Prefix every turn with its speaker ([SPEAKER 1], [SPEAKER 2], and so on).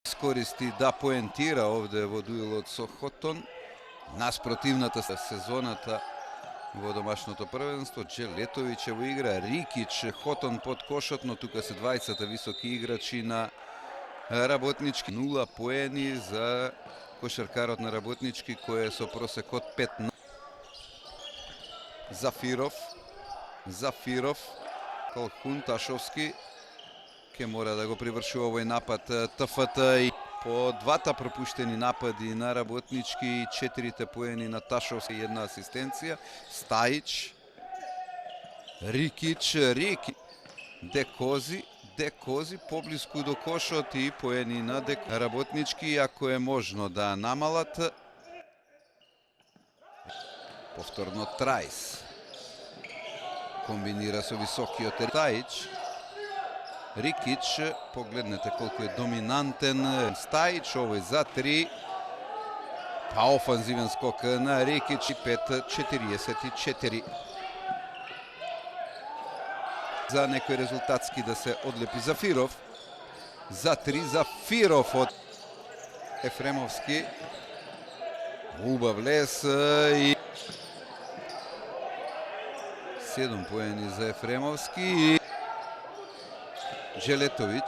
[SPEAKER 1] Iskoristi da poentira ovde во дуелот со Хотон. Наспротивната сезоната во домашното првенство. Джелетовиќ е во игра, Рикич, Хотон под кошот, но тука се двајцата високи играчи на Работнички. 0 поени за кошаркарот на Работнички кој е со просек од 15. Зафиров, Колхун, Ташовски ке мора да го привршува овој напад ТФТ и по двата пропуштени напади на Работнички, 4 поени на Ташовски и 1 асистенција. Стајич, Рикич, Декози поблиску до кошот и поени на Работнички, ако е можно да намалат. Повторно Трајс комбинира со високиот Стајич. Рикич, погледнете колку е доминантен Стајич, овој за 3. Па офанзивен скок на Рикич и 5:44. За некој резултатски да се одлепи Зафиров. За 3 Зафиров од Ефремовски. Убав лес и 7 поени за Ефремовски. Джелетовиќ